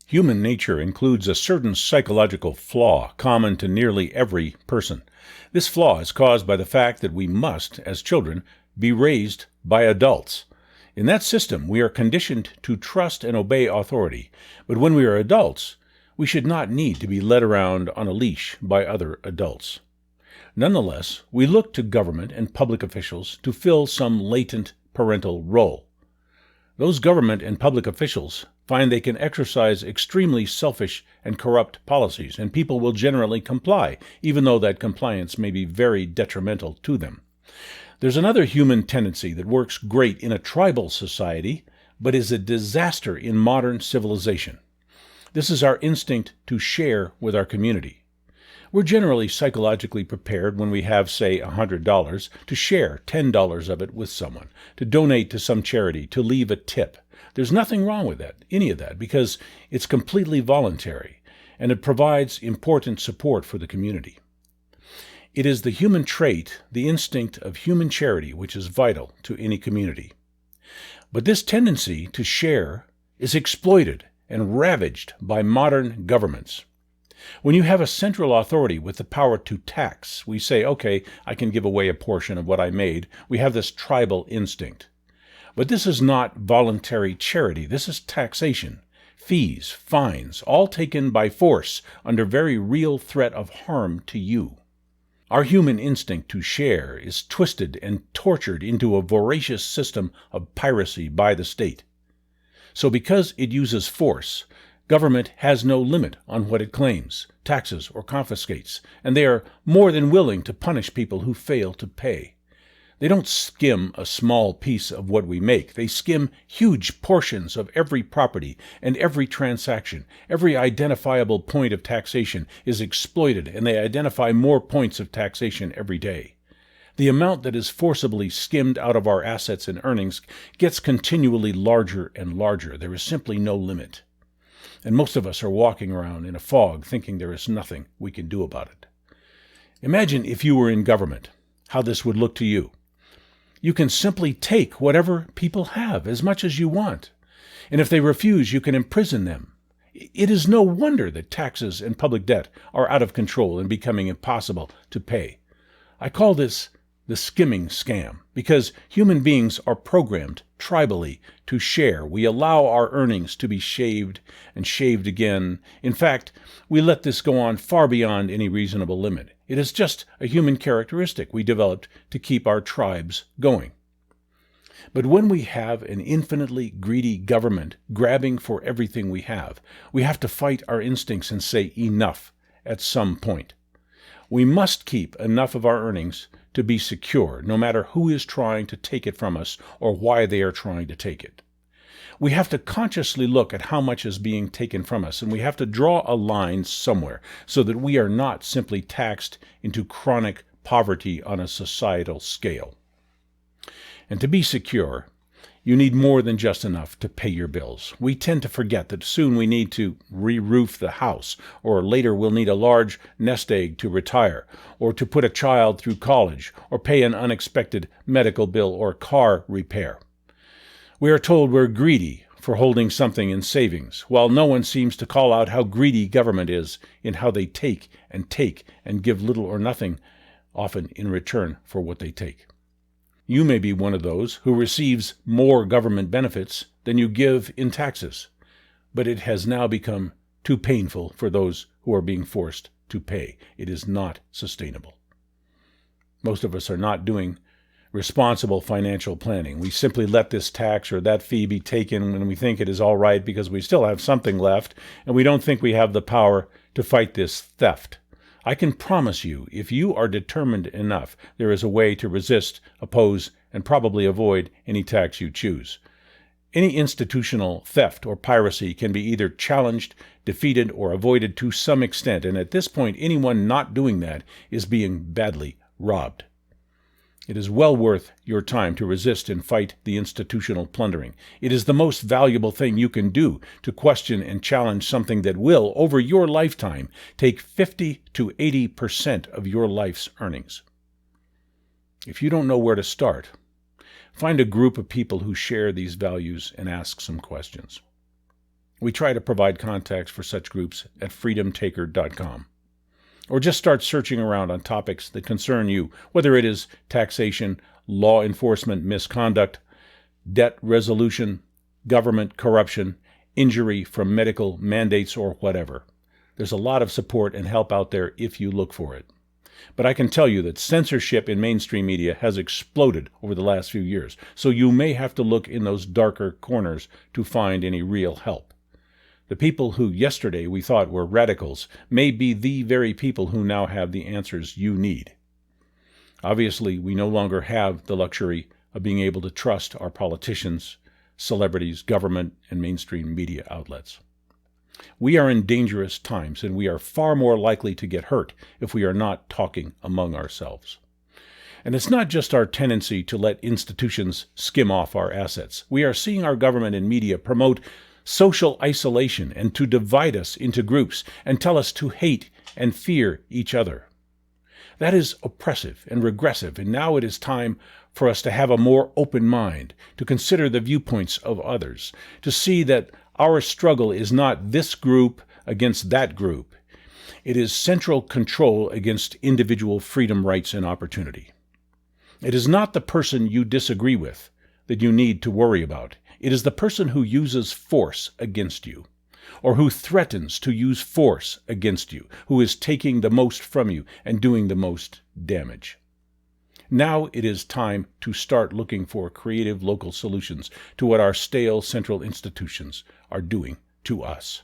Human nature includes a certain psychological flaw common to nearly every person. This flaw is caused by the fact that we must, as children, be raised by adults. In that system, we are conditioned to trust and obey authority, but when we are adults, we should not need to be led around on a leash by other adults. Nonetheless, we look to government and public officials to fill some latent parental role. Those government and public officials find they can exercise extremely selfish and corrupt policies, and people will generally comply, even though that compliance may be very detrimental to them. There's another human tendency that works great in a tribal society, but is a disaster in modern civilization. This is our instinct to share with our community. We're generally psychologically prepared when we have, say, $100, to share $10 of it with someone, to donate to some charity, to leave a tip. There's nothing wrong with that, any of that, because it's completely voluntary, and it provides important support for the community. It is the human trait, the instinct of human charity, which is vital to any community. But this tendency to share is exploited and ravaged by modern governments. When you have a central authority with the power to tax, we say, okay, I can give away a portion of what I made. We have this tribal instinct. But this is not voluntary charity. This is taxation, fees, fines, all taken by force under very real threat of harm to you. Our human instinct to share is twisted and tortured into a voracious system of piracy by the state. So because it uses force, government has no limit on what it claims, taxes, or confiscates, and they are more than willing to punish people who fail to pay. They don't skim a small piece of what we make. They skim huge portions of every property and every transaction. Every identifiable point of taxation is exploited, and they identify more points of taxation every day. The amount that is forcibly skimmed out of our assets and earnings gets continually larger and larger. There is simply no limit. And most of us are walking around in a fog thinking there is nothing we can do about it. Imagine if you were in government, how this would look to you. You can simply take whatever people have, as much as you want. And if they refuse, you can imprison them. It is no wonder that taxes and public debt are out of control and becoming impossible to pay. I call this the skimming scam, because human beings are programmed tribally to share. We allow our earnings to be shaved and shaved again. In fact, we let this go on far beyond any reasonable limit. It is just a human characteristic we developed to keep our tribes going. But when we have an infinitely greedy government grabbing for everything we have to fight our instincts and say enough at some point. We must keep enough of our earnings to be secure, no matter who is trying to take it from us or why they are trying to take it. We have to consciously look at how much is being taken from us, and we have to draw a line somewhere so that we are not simply taxed into chronic poverty on a societal scale. And to be secure, you need more than just enough to pay your bills. We tend to forget that soon we need to re-roof the house, or later we'll need a large nest egg to retire, or to put a child through college, or pay an unexpected medical bill or car repair. We are told we're greedy for holding something in savings, while no one seems to call out how greedy government is in how they take and give little or nothing, often in return for what they take. You may be one of those who receives more government benefits than you give in taxes, but it has now become too painful for those who are being forced to pay. It is not sustainable. Most of us are not doing responsible financial planning. We simply let this tax or that fee be taken when we think it is all right because we still have something left, and we don't think we have the power to fight this theft. I can promise you, if you are determined enough, there is a way to resist, oppose, and probably avoid any tax you choose. Any institutional theft or piracy can be either challenged, defeated, or avoided to some extent, and at this point, anyone not doing that is being badly robbed. It is well worth your time to resist and fight the institutional plundering. It is the most valuable thing you can do to question and challenge something that will, over your lifetime, take 50 to 80% of your life's earnings. If you don't know where to start, find a group of people who share these values and ask some questions. We try to provide contacts for such groups at freedomtaker.com. Or just start searching around on topics that concern you, whether it is taxation, law enforcement misconduct, debt resolution, government corruption, injury from medical mandates, or whatever. There's a lot of support and help out there if you look for it. But I can tell you that censorship in mainstream media has exploded over the last few years, so you may have to look in those darker corners to find any real help. The people who yesterday we thought were radicals may be the very people who now have the answers you need. Obviously, we no longer have the luxury of being able to trust our politicians, celebrities, government, and mainstream media outlets. We are in dangerous times, and we are far more likely to get hurt if we are not talking among ourselves. And it's not just our tendency to let institutions skim off our assets. We are seeing our government and media promote social isolation and to divide us into groups and tell us to hate and fear each other. That is oppressive and regressive, and now it is time for us to have a more open mind, to consider the viewpoints of others, to see that our struggle is not this group against that group. It is central control against individual freedom, rights, and opportunity. It is not the person you disagree with that you need to worry about. It is the person who uses force against you, or who threatens to use force against you, who is taking the most from you and doing the most damage. Now it is time to start looking for creative local solutions to what our stale central institutions are doing to us.